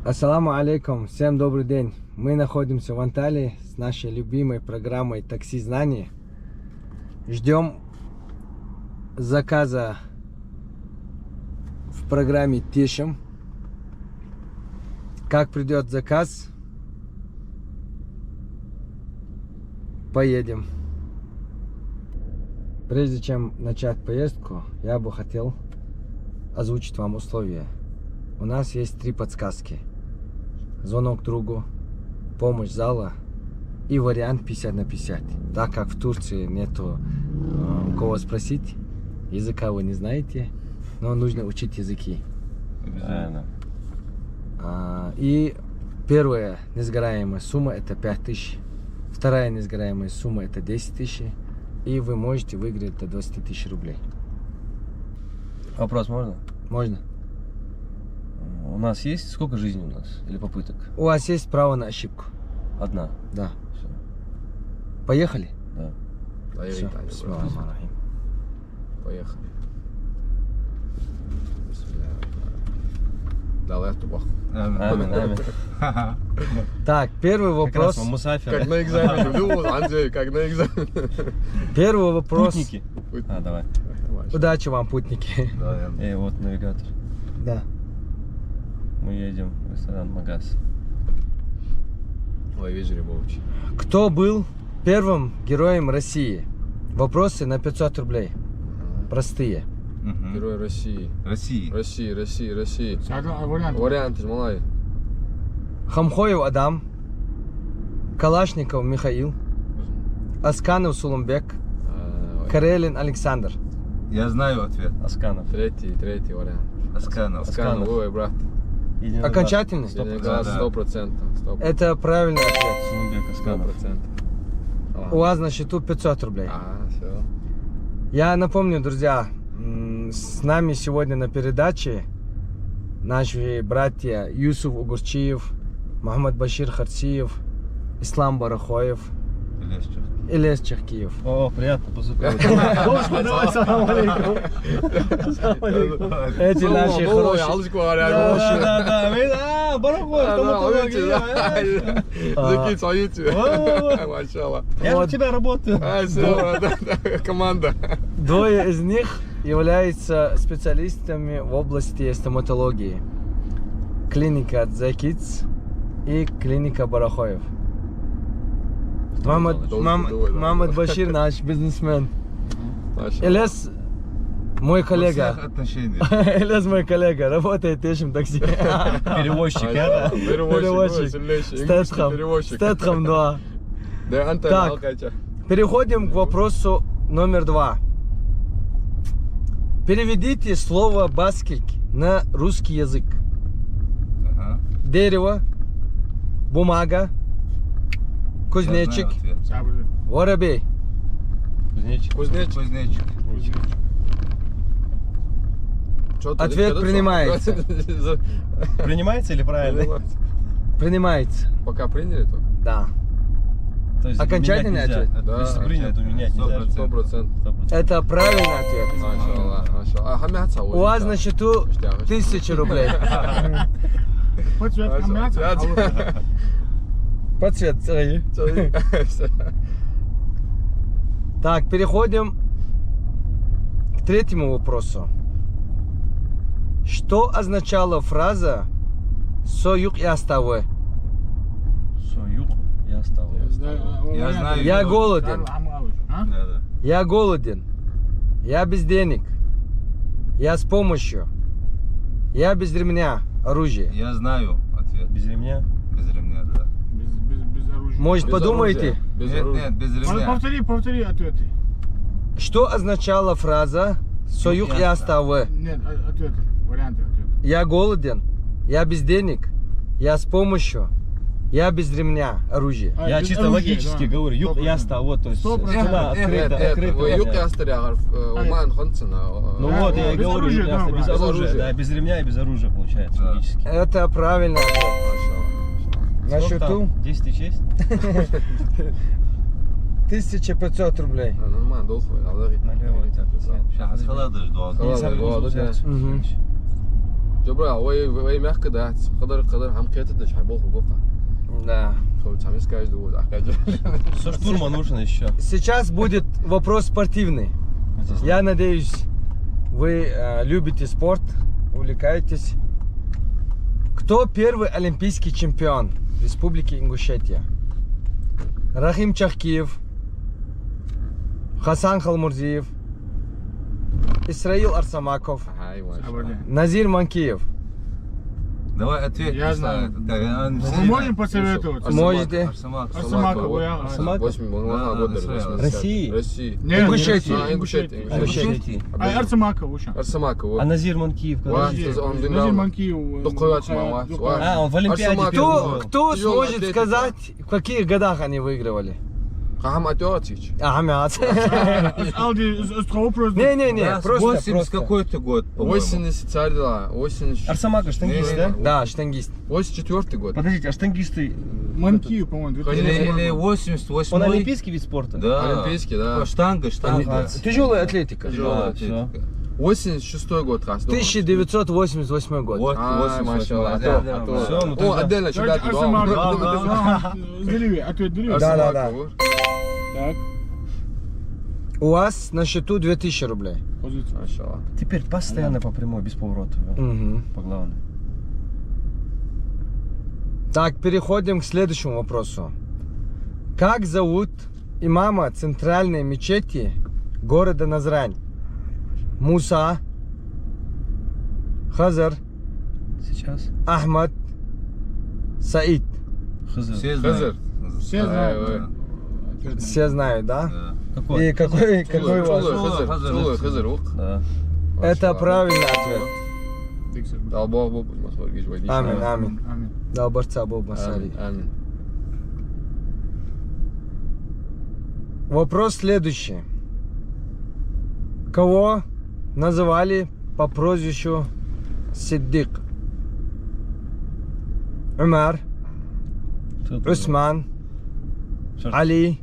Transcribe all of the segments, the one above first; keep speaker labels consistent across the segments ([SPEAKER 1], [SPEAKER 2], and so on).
[SPEAKER 1] Ассаламу алейкум, всем добрый день. Мы находимся в Анталии с нашей любимой программой «Такси знаний». Ждем заказа в программе «Тешим». Как придет заказ, поедем. Прежде чем начать поездку, я бы хотел озвучить вам условия. У нас есть 3 подсказки. Звонок другу, помощь зала и вариант 50 на 50. Так как в Турции нету у кого спросить, языка вы не знаете, но нужно учить языки.
[SPEAKER 2] Обязательно.
[SPEAKER 1] И первая несгораемая сумма это 5000. Вторая несгораемая сумма это 10 тысяч. И вы можете выиграть до 20 тысяч рублей.
[SPEAKER 2] Вопрос можно?
[SPEAKER 1] Можно?
[SPEAKER 2] У нас есть сколько жизней у нас? Или попыток?
[SPEAKER 1] У вас есть право на ошибку.
[SPEAKER 2] Одна.
[SPEAKER 1] Да.
[SPEAKER 2] Все.
[SPEAKER 1] Поехали?
[SPEAKER 2] Да.
[SPEAKER 1] Всё. Бисмиллахир-рахман-рахим.
[SPEAKER 3] Поехали. Давай тубах.
[SPEAKER 2] Амин, амин.
[SPEAKER 1] Так, первый вопрос.
[SPEAKER 2] Мусафир.
[SPEAKER 3] Как на экзамене. Ну, Андрей, как на экзамене.
[SPEAKER 1] Первый вопрос.
[SPEAKER 2] Путники. Давай.
[SPEAKER 1] Удачи вам, путники.
[SPEAKER 2] Вот навигатор.
[SPEAKER 1] Да.
[SPEAKER 2] Мы едем в ресторан Магаз.
[SPEAKER 3] Ой, вечер, Бович.
[SPEAKER 1] Кто был первым героем России? Вопросы на 500 рублей. Простые.
[SPEAKER 3] Герой России. России.
[SPEAKER 4] Вариант.
[SPEAKER 3] Варианты, малай.
[SPEAKER 1] Хамхоев Адам, Калашников Михаил, Асканов Сулумбек, Карелин Александр.
[SPEAKER 5] Я знаю ответ.
[SPEAKER 2] Асканов.
[SPEAKER 3] Третий вариант.
[SPEAKER 5] Асканов.
[SPEAKER 3] Асканов, ой, брат.
[SPEAKER 1] Окончательный?
[SPEAKER 3] 100%.
[SPEAKER 1] Это правильный ответ.
[SPEAKER 2] Сулумбек Асканов.
[SPEAKER 3] 100%.
[SPEAKER 1] У вас на счету 500 рублей.
[SPEAKER 3] Все.
[SPEAKER 1] Я напомню, друзья, с нами сегодня на передаче наши братья Юсуф Угурчиев, Мухаммад Башир Харсиев, Ислам Барахоев, Илес Чахкиев.
[SPEAKER 2] О, приятно познакомиться.
[SPEAKER 1] Эти наши хорошие.
[SPEAKER 2] Да.
[SPEAKER 3] Закинь свою тебе. Машалла.
[SPEAKER 2] Я же у тебя работаю.
[SPEAKER 3] Команда.
[SPEAKER 1] Двое из них являются специалистами в области стоматологии. Клиника The и клиника Барахоев. Мамад Башир наш бизнесмен. Илес мой коллега. Илес мой коллега, работает Тешим такси.
[SPEAKER 2] Перевозчик, да?
[SPEAKER 1] Перевозчик. Стэтхэм 2. Так, переходим к вопросу номер 2. Переведите слово баскельк на русский язык. Дерево, бумага, кузнечик, воробей.
[SPEAKER 5] Кузнечик.
[SPEAKER 1] Ответ принимается.
[SPEAKER 2] Принимается или правильно?
[SPEAKER 1] Принимается.
[SPEAKER 3] Пока приняли только?
[SPEAKER 1] Да.
[SPEAKER 2] То есть
[SPEAKER 1] Окончательный
[SPEAKER 2] менять нельзя.
[SPEAKER 1] ответ?
[SPEAKER 3] Да.
[SPEAKER 2] Если принято, то менять нельзя.
[SPEAKER 3] 100%.
[SPEAKER 1] Это правильный ответ.
[SPEAKER 3] Машалла.
[SPEAKER 1] У вас на счету 1000 рублей. Под цвет. Так, переходим к третьему вопросу. Что означала фраза «Союк и оставы»?
[SPEAKER 2] Союк и оставлю.
[SPEAKER 5] Я знаю.
[SPEAKER 1] Я голоден.
[SPEAKER 5] Да.
[SPEAKER 1] Я голоден. Я без денег. Я с помощью. Я без ремня, оружия.
[SPEAKER 5] Я знаю ответ.
[SPEAKER 2] Без ремня?
[SPEAKER 5] Без ремня, да.
[SPEAKER 4] Без оружия.
[SPEAKER 1] Может,
[SPEAKER 3] Без
[SPEAKER 1] подумаете,
[SPEAKER 3] оружия. Без
[SPEAKER 5] Нет,
[SPEAKER 3] оружия.
[SPEAKER 5] без ремня.
[SPEAKER 4] Повтори ответы.
[SPEAKER 1] что означала фраза «Союк и оставы»?
[SPEAKER 4] Нет, ответы. Варианты ответы.
[SPEAKER 1] Я голоден. Я без денег. Я с помощью. Я без ремня, оружия.
[SPEAKER 2] Я
[SPEAKER 4] без
[SPEAKER 2] чисто
[SPEAKER 4] оружия,
[SPEAKER 2] логически
[SPEAKER 4] да.
[SPEAKER 2] говорю. Юг и оставлю. Вот, то есть
[SPEAKER 4] 100%.
[SPEAKER 2] сюда открыто.
[SPEAKER 3] Юг ястер ягаров. Уман хонцена.
[SPEAKER 2] Ну вот, я и
[SPEAKER 4] без
[SPEAKER 2] говорю,
[SPEAKER 4] оружия,
[SPEAKER 2] юг и оставлю.
[SPEAKER 4] да,
[SPEAKER 2] Без
[SPEAKER 3] без
[SPEAKER 2] оружия.
[SPEAKER 3] оружия.
[SPEAKER 2] Да, без ремня и без оружия получается
[SPEAKER 5] Да.
[SPEAKER 2] логически.
[SPEAKER 1] Это правильный ответ. На
[SPEAKER 2] Сколько
[SPEAKER 1] счету
[SPEAKER 2] там? 10 тысяч есть?
[SPEAKER 1] 1500 рублей.
[SPEAKER 3] Нормально, долго.
[SPEAKER 2] Налево.
[SPEAKER 5] Сейчас халадыш, дуал.
[SPEAKER 3] Халал, дуал, да.
[SPEAKER 1] Мгм.
[SPEAKER 3] جبرا وي مخك ده قدر هم كيتدش حيبوخ بوقا
[SPEAKER 1] Да.
[SPEAKER 3] خو تعمل скажешь دوز ахкаج
[SPEAKER 2] Со штурма нужно еще.
[SPEAKER 1] Сейчас будет вопрос спортивный. Я надеюсь, вы любите спорт, увлекаетесь. Кто первый олимпийский чемпион Республики Ингушетия? Рахим Чахкиев, Хасан Халмурзиев, Исраил Арсамаков,
[SPEAKER 3] هاي ما شاء الله
[SPEAKER 4] Абардин.
[SPEAKER 1] Назир Манкиев.
[SPEAKER 5] Давай ответь.
[SPEAKER 4] Я знаю.
[SPEAKER 5] Мы
[SPEAKER 4] Мы можем посоветоваться?
[SPEAKER 1] Можете.
[SPEAKER 4] Арсамаков, я-
[SPEAKER 2] России?
[SPEAKER 3] России
[SPEAKER 4] Нет,
[SPEAKER 1] Ингушетии.
[SPEAKER 4] нет,
[SPEAKER 3] Ингушетии.
[SPEAKER 2] Ингушетии.
[SPEAKER 4] Арсамаков, Уша.
[SPEAKER 3] Арсамаков
[SPEAKER 2] А Назир Манкиев когда?
[SPEAKER 3] Ва-
[SPEAKER 4] Назир
[SPEAKER 3] он
[SPEAKER 4] Назир
[SPEAKER 3] динамо.
[SPEAKER 4] Манкиев.
[SPEAKER 3] Духовач мама, ва.
[SPEAKER 2] А, он в Олимпиаде
[SPEAKER 3] Арсамаков.
[SPEAKER 2] первый был.
[SPEAKER 1] Кто
[SPEAKER 3] Тяжелая
[SPEAKER 1] сможет
[SPEAKER 3] атлетика.
[SPEAKER 1] сказать, в каких годах они выигрывали?
[SPEAKER 3] Хам атётич
[SPEAKER 1] Ахмед.
[SPEAKER 4] Алди, вопрос.
[SPEAKER 1] Не-не-не, просто,
[SPEAKER 5] 80
[SPEAKER 1] просто.
[SPEAKER 5] какой-то год, по-моему.
[SPEAKER 3] 80 царила 80
[SPEAKER 2] Арсамак, штангист, да?
[SPEAKER 1] Да, штангист.
[SPEAKER 3] 84 год
[SPEAKER 2] Подождите, а штангисты,
[SPEAKER 4] Манкиев, по-моему,
[SPEAKER 5] Или
[SPEAKER 2] он
[SPEAKER 5] 88-й.
[SPEAKER 2] олимпийский вид спорта?
[SPEAKER 5] Да.
[SPEAKER 3] Олимпийский, да.
[SPEAKER 5] Штанга.
[SPEAKER 1] Тяжелая атлетика.
[SPEAKER 5] Тяжелая
[SPEAKER 2] всё.
[SPEAKER 5] атлетика.
[SPEAKER 3] 86 год раз
[SPEAKER 1] 1988 год.
[SPEAKER 5] Вот,
[SPEAKER 3] А,
[SPEAKER 5] 88-й.
[SPEAKER 3] машаллах.
[SPEAKER 5] Да,
[SPEAKER 3] А
[SPEAKER 5] да,
[SPEAKER 3] то-
[SPEAKER 5] да.
[SPEAKER 2] Всё, ну
[SPEAKER 3] О,
[SPEAKER 2] тогда-
[SPEAKER 3] отдельно сюда
[SPEAKER 4] Арсамаков. Сдали, ответ дали.
[SPEAKER 1] Да, да, да.
[SPEAKER 4] Так,
[SPEAKER 1] У вас на счету 2000 рублей.
[SPEAKER 4] позиция.
[SPEAKER 3] Машаллах.
[SPEAKER 2] Теперь постоянно по прямой, без поворота.
[SPEAKER 1] Мгм.
[SPEAKER 2] По главной.
[SPEAKER 1] Так, переходим к следующему вопросу. Как зовут имама центральной мечети города Назрань? Муса, Хазар,
[SPEAKER 2] Сейчас.
[SPEAKER 1] Ахмад, Саид.
[SPEAKER 2] Хызыр.
[SPEAKER 5] Все
[SPEAKER 3] Хазар.
[SPEAKER 5] знают.
[SPEAKER 4] Все знают.
[SPEAKER 3] Ой,
[SPEAKER 4] Ответ.
[SPEAKER 1] Все знают, да?
[SPEAKER 5] Да.
[SPEAKER 2] Какой?
[SPEAKER 1] И какой у вас?
[SPEAKER 3] Чулы, Хазар.
[SPEAKER 2] Да.
[SPEAKER 1] Это правильный ответ.
[SPEAKER 4] Диксер.
[SPEAKER 3] Да, Бог, Бог, смотри, войди.
[SPEAKER 1] Амин, амин.
[SPEAKER 4] Амин.
[SPEAKER 1] Да, борца Бог Масари.
[SPEAKER 3] Амин.
[SPEAKER 1] Вопрос следующий. Кого называли по прозвищу Сиддик? Умар,
[SPEAKER 2] Тут
[SPEAKER 1] Усман,
[SPEAKER 2] Что ж,
[SPEAKER 1] Али,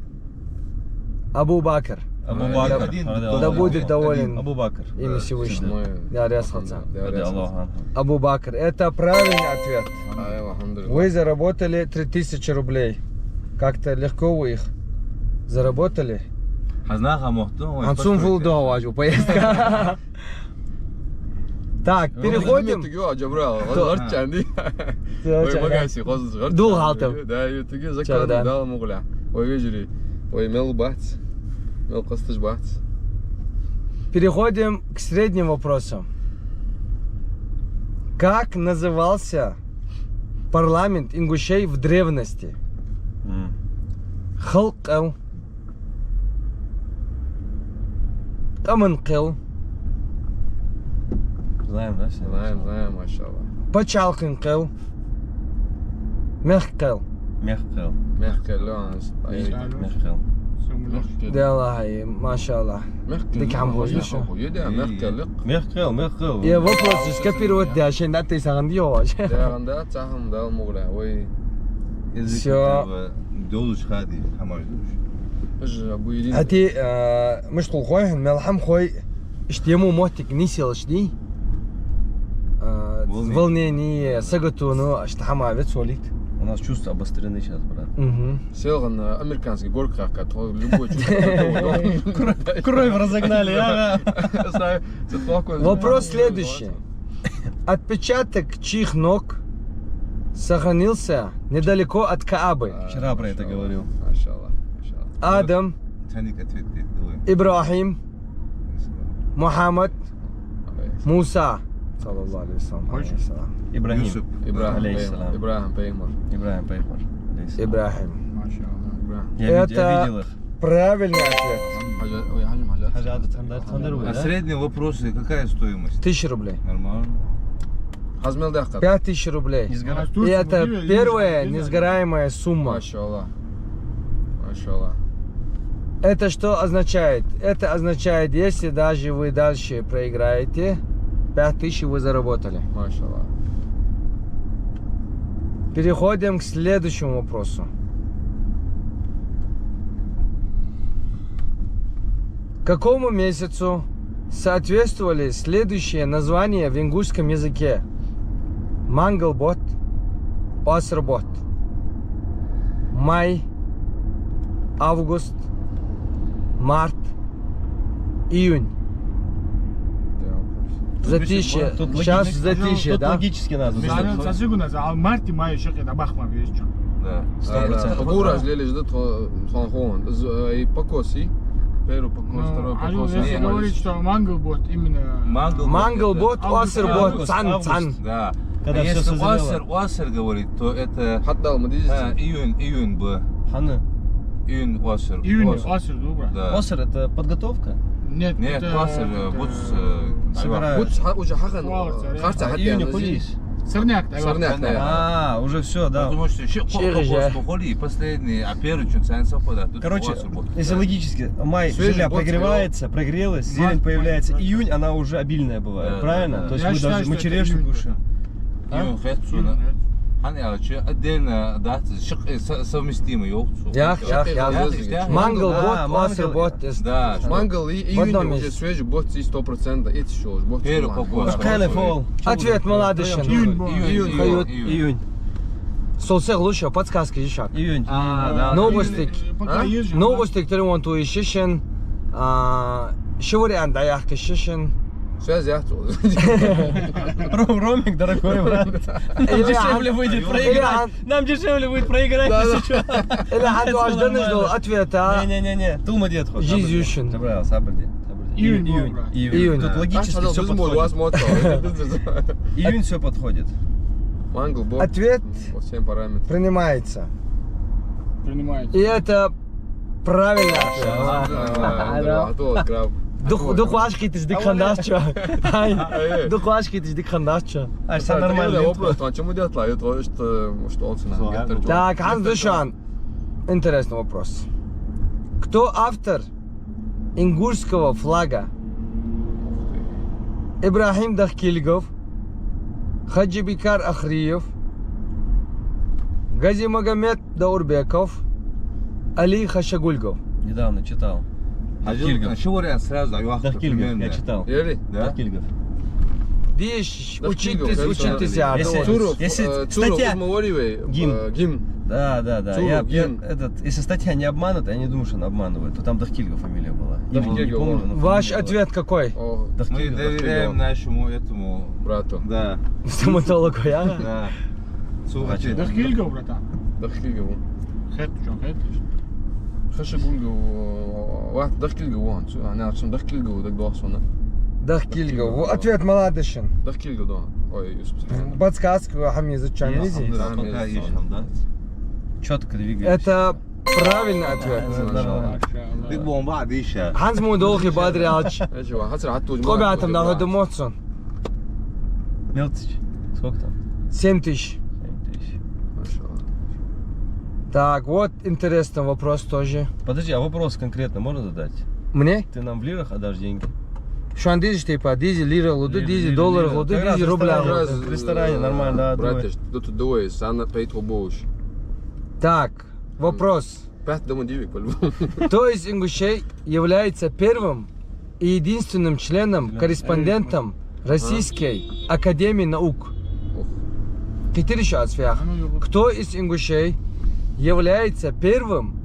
[SPEAKER 1] Абу Бакр.
[SPEAKER 2] Абу Бакр.
[SPEAKER 5] Один.
[SPEAKER 1] Да будет доволен
[SPEAKER 2] Абу Бакр.
[SPEAKER 1] имя Всевышнего. Я резался.
[SPEAKER 2] Ради Аллаха.
[SPEAKER 1] Абу Бакр. Это правильный ответ. Вы заработали 3000 рублей. Как-то легко вы их заработали?
[SPEAKER 5] Хазнаха Мохту.
[SPEAKER 1] Ансум Фулдоважу, поездка. Так, переходим.
[SPEAKER 3] جبرا غلطت عندي وي ما قاسي خلاص غلطت
[SPEAKER 1] دول غلطوا.
[SPEAKER 3] ده يتجي ذكر
[SPEAKER 1] شغدان.
[SPEAKER 3] ده مقلع ويجري ويمل بحث مل قصتش بحث
[SPEAKER 1] Переходим к средним вопросам. Как назывался парламент ингушей в древности? Халкал, Каманкал,
[SPEAKER 2] Знаем, да? все?
[SPEAKER 3] знаем ما شاء الله
[SPEAKER 1] Пачалкинкал, Мехкал.
[SPEAKER 2] Мехкел.
[SPEAKER 3] مخكل لا
[SPEAKER 2] Мехкел.
[SPEAKER 1] Да Аллахи, маша Аллах. Дик хамбуз еще.
[SPEAKER 3] يدا مخكل لق
[SPEAKER 2] Мехкел, Мехкел.
[SPEAKER 1] Я вопрос скопировать, да, ще на ты сагандиош.
[SPEAKER 3] ده عندها تاهم ده مقلع وي
[SPEAKER 1] Всё.
[SPEAKER 5] دولش خادي حمايدوش.
[SPEAKER 3] اج ابو يدين
[SPEAKER 1] هاتي مش تقول خوي ملحم خوي اشتيمو موتك نيسيلش دي волнение, сагатуну, штахама вецолит.
[SPEAKER 2] У нас чувства обострены сейчас, брат.
[SPEAKER 3] سيلغن امريكانский горка как любой чувство
[SPEAKER 2] Кровь разогнали, ага.
[SPEAKER 1] Вопрос следующий. Отпечаток чьих ног сохранился недалеко от Каабы?
[SPEAKER 2] Вчера про это говорил.
[SPEAKER 3] ما شاء الله
[SPEAKER 1] Адам,
[SPEAKER 5] ثانيك اتفدت دوي.
[SPEAKER 1] Ибрахим, Мухаммад, Муса. Саллаллаху алейхи вассалам.
[SPEAKER 2] Ибрагим.
[SPEAKER 5] Юсуп.
[SPEAKER 3] ابراهيم
[SPEAKER 2] Алейхиссалам.
[SPEAKER 3] ابراهيم بيغمر
[SPEAKER 2] Ибрагим Пайхмар. алейхиссалам.
[SPEAKER 1] Ибрахим.
[SPEAKER 3] ابراهيم
[SPEAKER 2] Я
[SPEAKER 1] Это-
[SPEAKER 2] видел их.
[SPEAKER 1] Правильный ответ.
[SPEAKER 3] حاجه وي حاجه حاجات
[SPEAKER 2] Тандыруй,
[SPEAKER 5] А
[SPEAKER 2] да?
[SPEAKER 5] средние вопросы какая стоимость?
[SPEAKER 1] 1000 рублей.
[SPEAKER 5] Нормально.
[SPEAKER 3] حزمل دقه
[SPEAKER 1] 5000 рублей.
[SPEAKER 2] Не сгорай.
[SPEAKER 1] И это первая несгораемая сумма.
[SPEAKER 3] ما شاء الله ما شاء الله
[SPEAKER 1] Это что означает? Это означает, если даже вы дальше проиграете, 5000 вы заработали.
[SPEAKER 3] ما شاء الله
[SPEAKER 1] Переходим к следующему вопросу. Какому месяцу соответствовали следующие названия в ингушском языке? Мангалбот, Осрбот. Май, август, март, июнь. Затишье.
[SPEAKER 2] Тут
[SPEAKER 1] Сейчас
[SPEAKER 2] логично-
[SPEAKER 1] затишье,
[SPEAKER 2] Тут
[SPEAKER 1] да?
[SPEAKER 2] логически надо.
[SPEAKER 4] Сам сигурно, а марти май шек это бахма весь чё.
[SPEAKER 5] Да.
[SPEAKER 2] 100%.
[SPEAKER 3] Погура жлели ждут хон. И покоси. Первый покос, второй
[SPEAKER 4] Алю,
[SPEAKER 3] покос.
[SPEAKER 4] если
[SPEAKER 5] Не,
[SPEAKER 4] говорить, что мангалбот именно...
[SPEAKER 1] Мангалбот,
[SPEAKER 4] Август,
[SPEAKER 1] Осрбот,
[SPEAKER 2] август,
[SPEAKER 1] Цан,
[SPEAKER 2] август.
[SPEAKER 1] Цан.
[SPEAKER 5] Да.
[SPEAKER 2] Когда
[SPEAKER 5] А
[SPEAKER 2] всё
[SPEAKER 5] если
[SPEAKER 2] созрело.
[SPEAKER 5] осер говорит, то это
[SPEAKER 3] Хатдал, мы
[SPEAKER 5] июнь бы.
[SPEAKER 2] Ханы.
[SPEAKER 5] Июнь осер.
[SPEAKER 4] Июнь,
[SPEAKER 5] Осер.
[SPEAKER 4] осер, добро.
[SPEAKER 5] Да.
[SPEAKER 2] Осер это подготовка?
[SPEAKER 4] Нет,
[SPEAKER 5] Нет,
[SPEAKER 4] это-
[SPEAKER 5] осер,
[SPEAKER 4] это-
[SPEAKER 5] буц.
[SPEAKER 2] Собирают.
[SPEAKER 3] Будь уже хахан.
[SPEAKER 4] Флауэр,
[SPEAKER 3] Харца
[SPEAKER 2] А июня ходись.
[SPEAKER 4] Сорняк, да,
[SPEAKER 3] Сорняк, да.
[SPEAKER 2] А, уже все, да.
[SPEAKER 5] Потому что
[SPEAKER 1] Чережа.
[SPEAKER 5] холи последний, а первый чуть сайн совпадает. Тут
[SPEAKER 2] Короче,
[SPEAKER 5] осер будет.
[SPEAKER 2] если логически, май
[SPEAKER 3] Свежий
[SPEAKER 2] земля
[SPEAKER 3] год
[SPEAKER 2] прогревается, прогрелась, зелень
[SPEAKER 4] Март,
[SPEAKER 2] появляется,
[SPEAKER 4] май,
[SPEAKER 2] июнь, она уже обильная бывает,
[SPEAKER 5] Да,
[SPEAKER 2] правильно?
[SPEAKER 5] да.
[SPEAKER 2] То есть
[SPEAKER 4] Я
[SPEAKER 2] мы
[SPEAKER 4] считаю,
[SPEAKER 2] даже мы
[SPEAKER 4] что это
[SPEAKER 2] черешню
[SPEAKER 4] июнь
[SPEAKER 2] кушаем.
[SPEAKER 5] Июнь хэцуна. Hani alçı отдельно дат совместимый ёлцу.
[SPEAKER 1] Ях. Мангалбот,
[SPEAKER 2] мангал.
[SPEAKER 1] Осрбот.
[SPEAKER 5] Да.
[SPEAKER 3] Мангал и июнь
[SPEAKER 1] одном
[SPEAKER 3] уже
[SPEAKER 1] месте.
[SPEAKER 3] свежий бот и 100%. Это что? Бот.
[SPEAKER 5] Первый покос.
[SPEAKER 2] Какая фол?
[SPEAKER 1] Ответ молодышин.
[SPEAKER 2] Июнь.
[SPEAKER 1] Солсег лучше, подсказки еще.
[SPEAKER 2] Июнь.
[SPEAKER 1] Новости.
[SPEAKER 4] Пока езжу.
[SPEAKER 1] Новости, которые он туи шишин. Шевуриан даях шишин.
[SPEAKER 3] Связь я
[SPEAKER 2] Ромик, дорогой брат. Нам дешевле будет проиграть. Нам дешевле будет проиграть, если что.
[SPEAKER 1] Или عنده аждан ждал ответа.
[SPEAKER 2] Не-не-не, Тума дед ход.
[SPEAKER 1] Жизнь Ющин.
[SPEAKER 2] Добра, сабрди.
[SPEAKER 4] Июнь,
[SPEAKER 2] Июнь.
[SPEAKER 4] добра.
[SPEAKER 1] Июнь.
[SPEAKER 2] Тут логически все подходит. Июнь все подходит.
[SPEAKER 3] Мангал бот.
[SPEAKER 1] Ответ
[SPEAKER 3] По всем параметрам.
[SPEAKER 1] принимается.
[SPEAKER 4] Принимается.
[SPEAKER 1] И это правильно. Духвашки ты ждик хандасча. Духвашки ты ждик хандасча.
[SPEAKER 2] А, все нормально.
[SPEAKER 3] Вопрос, а чему делать лайт? Что он цена?
[SPEAKER 1] Так, Ханс Душан. Интересный вопрос. Кто автор ингушского флага? Ибрахим Дахкильгов, Хаджибикар Ахриев, Газимагомед Даурбеков, Али Хашагульгов.
[SPEAKER 2] Недавно читал. Дахкильгов.
[SPEAKER 5] Чего вариант сразу даю?
[SPEAKER 2] Дахкильгов, я читал.
[SPEAKER 3] Ели?
[SPEAKER 5] Да?
[SPEAKER 2] Дахкильгов.
[SPEAKER 1] Диш,
[SPEAKER 3] Дахкильгов,
[SPEAKER 1] учитесь, я.
[SPEAKER 2] Если-
[SPEAKER 3] Туров,
[SPEAKER 2] Если
[SPEAKER 3] Туров
[SPEAKER 2] статья-
[SPEAKER 3] Гимн. Гимн.
[SPEAKER 2] Да.
[SPEAKER 3] Цуру,
[SPEAKER 2] Я
[SPEAKER 3] Ген.
[SPEAKER 2] если статья не обманута, я не думаю, что она обманывает, то там Дахкильгов фамилия была. Имени не
[SPEAKER 3] Дахкильгов,
[SPEAKER 2] помню,
[SPEAKER 3] да.
[SPEAKER 2] но
[SPEAKER 1] Ваш
[SPEAKER 2] фамилия
[SPEAKER 1] ответ какой?
[SPEAKER 3] О,
[SPEAKER 2] была.
[SPEAKER 5] Мы
[SPEAKER 2] Дахкильгов.
[SPEAKER 5] доверяем нашему этому
[SPEAKER 3] брату.
[SPEAKER 5] Да.
[SPEAKER 1] Стоматологу, я?
[SPEAKER 5] Да. Слушайте.
[SPEAKER 4] Дахкильгов, братан.
[SPEAKER 3] Дахкильгов.
[SPEAKER 4] Хэт, чё, хэт.
[SPEAKER 3] Хашагульгов. Вахт Дахкильгов вон. Она акшн Дахкильгов так доосона.
[SPEAKER 1] Дахкильгов. Ответ молодышин.
[SPEAKER 3] Дахкильгов да. Ой, Юсуп.
[SPEAKER 1] Подсказку Хами изучаем. Видите?
[SPEAKER 5] Да, пока ищем, да?
[SPEAKER 2] Четко двигается.
[SPEAKER 1] Это правильный ответ.
[SPEAKER 2] Нормально.
[SPEAKER 5] Ты бомба, дыша.
[SPEAKER 1] Ханс Мудолхи Бадриалч.
[SPEAKER 3] Эти ва, хацра хатту.
[SPEAKER 1] Сколько там на ходу Моцон?
[SPEAKER 2] Мелтич. Сколько там?
[SPEAKER 1] 7000.
[SPEAKER 2] 7000.
[SPEAKER 1] Так, вот интересный вопрос тоже.
[SPEAKER 2] Подожди, а вопрос конкретно можно задать?
[SPEAKER 1] Мне?
[SPEAKER 2] Ты нам в лирах отдашь деньги?
[SPEAKER 1] Şu an dizi типа, дизи лира луду, дизи доллар луду,
[SPEAKER 2] Как раз
[SPEAKER 1] дизи
[SPEAKER 2] в
[SPEAKER 1] рубля
[SPEAKER 2] ресторане.
[SPEAKER 1] луду.
[SPEAKER 2] В ресторане нормально, да,
[SPEAKER 3] Братья, тут двое, сана пейт обоуш.
[SPEAKER 1] Так, вопрос.
[SPEAKER 3] Пять дома дивик, по-любому.
[SPEAKER 1] Кто из ингушей является первым и единственным членом-корреспондентом Российской Академии Наук? Теперь еще от свях. Кто из ингушей является первым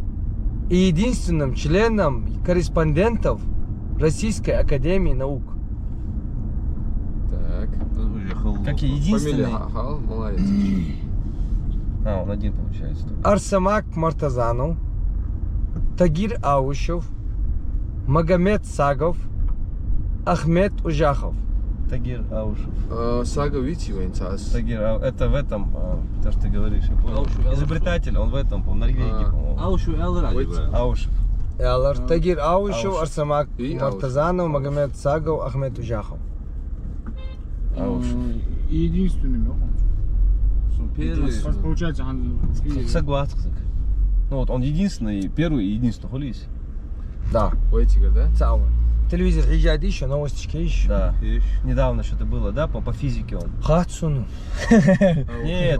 [SPEAKER 1] и единственным членом-корреспондентом Российской Академии Наук?
[SPEAKER 3] Так.
[SPEAKER 2] Как и
[SPEAKER 3] Фамилия
[SPEAKER 2] единственный.
[SPEAKER 3] Хал, молодец.
[SPEAKER 2] А, он один получается.
[SPEAKER 1] Арсамак Мартазанов, Тагир Аушев, Магомед Сагов, Ахмед Ужахов.
[SPEAKER 2] Тагир Аушев.
[SPEAKER 3] Сага Витивенцас.
[SPEAKER 2] Тагир, это в этом, то, что ты говоришь, я понял. Изобретатель, он в этом, по Норвегии, по-моему.
[SPEAKER 5] Аушу
[SPEAKER 2] Аушев.
[SPEAKER 1] Ялар, Тагир Аушев,
[SPEAKER 2] Аушев.
[SPEAKER 1] Арсамак
[SPEAKER 3] И
[SPEAKER 1] Мартазанов, Магомед Сагов, Ахмед Ужахов.
[SPEAKER 2] Аушев.
[SPEAKER 4] Единственным.
[SPEAKER 5] Первый.
[SPEAKER 4] Получается,
[SPEAKER 2] Согласен. Ну вот, он единственный, первый и единственный, хулись.
[SPEAKER 1] Да.
[SPEAKER 3] Ойтигер, да?
[SPEAKER 1] Цауа. Телевизор Хиджади еще, новости еще.
[SPEAKER 2] Да. Недавно что-то было, да, по физике он.
[SPEAKER 1] Хатсуну.
[SPEAKER 2] Не,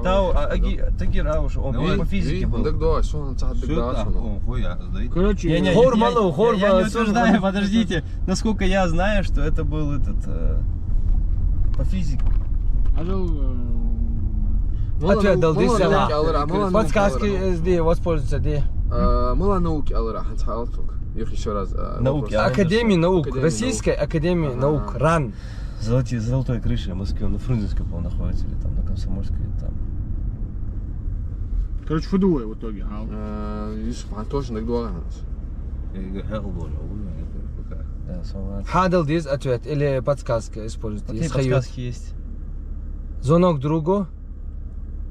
[SPEAKER 2] Тагир Аушев, он по физике был.
[SPEAKER 3] Так да, что он цад так да, что он.
[SPEAKER 4] Короче,
[SPEAKER 2] Не-не,
[SPEAKER 1] Хормалу,
[SPEAKER 2] я
[SPEAKER 1] Хормалу,
[SPEAKER 2] не утверждаю, подождите. Насколько я знаю, что это был этот по физике.
[SPEAKER 4] Ажал
[SPEAKER 1] Ответ дал, ди села.
[SPEAKER 3] Мала
[SPEAKER 1] Подсказки сди, воспользуйся, ди.
[SPEAKER 3] науки, Аллара, ханцхалтук. Их еще раз.
[SPEAKER 2] Науки.
[SPEAKER 1] Академии наук,
[SPEAKER 3] Академии
[SPEAKER 1] Российской Академии наук, РАН.
[SPEAKER 2] Золотой крышей в Москве, он на Фрунзенской, по-моему, находится, или там на Комсомольской, или там.
[SPEAKER 4] Короче, ФДУ в итоге. А
[SPEAKER 3] Юсуф, он тоже так дуа.
[SPEAKER 2] Да, согласен.
[SPEAKER 1] Хадал диз ответ или подсказка используйте.
[SPEAKER 2] Какие
[SPEAKER 1] Исхают.
[SPEAKER 2] подсказки есть?
[SPEAKER 1] Звонок другу,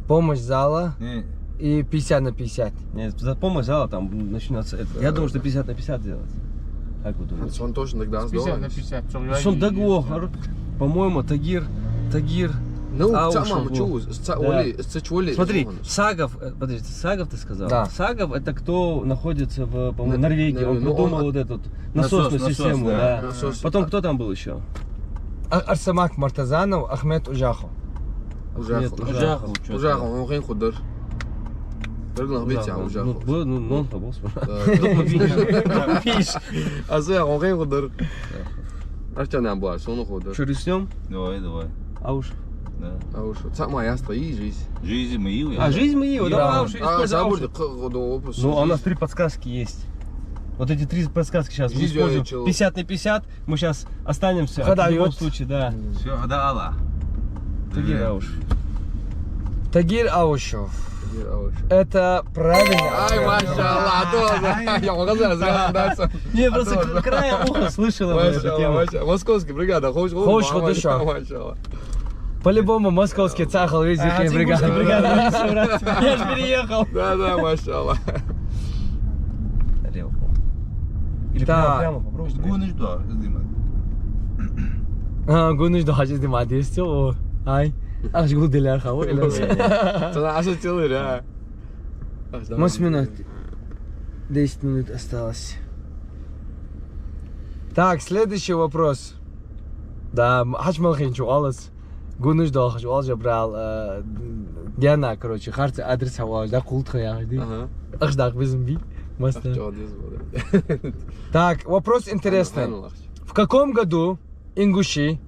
[SPEAKER 1] помощь зала
[SPEAKER 5] Не,
[SPEAKER 1] и 50 на 50.
[SPEAKER 2] Нет, за помощь зала там начнется. Я думаю, что 50 на 50 делать. Как вы думаете?
[SPEAKER 3] Он тоже тогда
[SPEAKER 4] 50 на 50.
[SPEAKER 2] Сон Даго, по-моему, Тагир.
[SPEAKER 3] Ну,
[SPEAKER 2] Аушев
[SPEAKER 3] мама,
[SPEAKER 2] был.
[SPEAKER 3] чего?
[SPEAKER 2] Смотри, Сагов, подожди, Сагов ты сказал?
[SPEAKER 1] Да.
[SPEAKER 2] Сагов это кто находится в, по-моему,
[SPEAKER 3] На-
[SPEAKER 2] Норвегии. Он
[SPEAKER 3] ну,
[SPEAKER 2] придумал
[SPEAKER 3] он-
[SPEAKER 2] вот эту насосную
[SPEAKER 5] насос,
[SPEAKER 2] систему,
[SPEAKER 5] да.
[SPEAKER 2] да.
[SPEAKER 3] Насос.
[SPEAKER 2] Потом кто там был еще?
[SPEAKER 1] Арсамак Мартазанов, Ахмед Ужахов.
[SPEAKER 2] Ужахов, что-то.
[SPEAKER 3] Ужахов, он غين خضر. Дорогой бить,
[SPEAKER 2] Ну,
[SPEAKER 3] Ужахов.
[SPEAKER 2] был, ну, он-то был,
[SPEAKER 3] Видишь? А за он غين خضر. А что нам было? Что он خضر?
[SPEAKER 2] Что, рискнем?
[SPEAKER 5] давай.
[SPEAKER 2] А уж.
[SPEAKER 5] Да.
[SPEAKER 3] А уж, сама я стою, жизнь.
[SPEAKER 5] Жизнь мою.
[SPEAKER 2] А, жизнь мы его,
[SPEAKER 1] Да.
[SPEAKER 2] давай уж
[SPEAKER 3] А,
[SPEAKER 2] используй
[SPEAKER 3] забудь,
[SPEAKER 2] Аушев. Ну, а у нас 3 подсказки есть. Вот эти 3 подсказки сейчас мы
[SPEAKER 3] Жизнь
[SPEAKER 2] используем.
[SPEAKER 3] человек.
[SPEAKER 2] 50 на 50. Мы сейчас останемся.
[SPEAKER 1] Хода
[SPEAKER 2] В любом
[SPEAKER 1] идет.
[SPEAKER 2] случае, да.
[SPEAKER 5] Все, да, Алла.
[SPEAKER 2] Тагир Ауш.
[SPEAKER 1] Тагир Аушев. Это правильно.
[SPEAKER 3] Ай, машаллах, тоже. Я могу сказать, зря даться.
[SPEAKER 2] Не, просто краем уха слышала бы эту тему.
[SPEAKER 3] Машаллах, московский бригада, хочешь?
[SPEAKER 1] Хочешь, душа.
[SPEAKER 3] Машаллах.
[SPEAKER 1] По-любому московский цахал весь их бригада.
[SPEAKER 2] Я же переехал.
[SPEAKER 3] Да, машаллах.
[SPEAKER 2] Налево, по-моему. Или
[SPEAKER 1] Так.
[SPEAKER 2] прямо попробуй.
[SPEAKER 5] Гонишь, да, Диман.
[SPEAKER 1] Гунуш да хажис димади все. Ай. Аж гуделяр хау.
[SPEAKER 3] Sana ошутил, да.
[SPEAKER 1] 8 минут. 10 минут осталось. Так, следующий вопрос. Да, хачмал хинчу алас. Гунуш да хачу алжа брал. Гена, короче, харцы адрес хаваж, да култха ягди.
[SPEAKER 3] Ага.
[SPEAKER 1] Ахдак безумби. Маста. Так, вопрос интересный. В каком году ингуши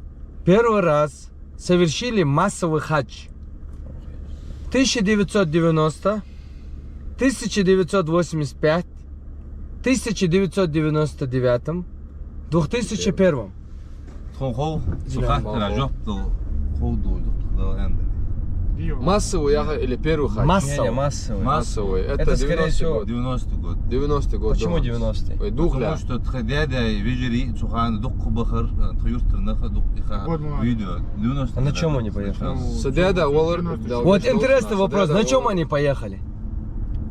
[SPEAKER 1] первый раз совершили массовый хадж? 1990, 1985, 1999, 2001.
[SPEAKER 5] Хол, сухак, ражок, хол дойдук, да, энди.
[SPEAKER 3] Массовый или первый хадж?
[SPEAKER 2] Не, массовый.
[SPEAKER 3] Массовый.
[SPEAKER 2] Это, скорее
[SPEAKER 3] 90-й
[SPEAKER 2] всего,
[SPEAKER 3] год.
[SPEAKER 5] 90 год.
[SPEAKER 3] 90-й год.
[SPEAKER 2] Почему
[SPEAKER 3] да.
[SPEAKER 2] 90-й?
[SPEAKER 3] Ой, Духля.
[SPEAKER 5] Потому что тхадяда вижери, сухан, дух бахар, тхаюр трнаха, дух иха,
[SPEAKER 4] Вот мы.
[SPEAKER 5] видео. 90.
[SPEAKER 2] А на чем они поехали?
[SPEAKER 3] Судья, Уоллер.
[SPEAKER 1] Вот интересный вопрос, на чем они поехали?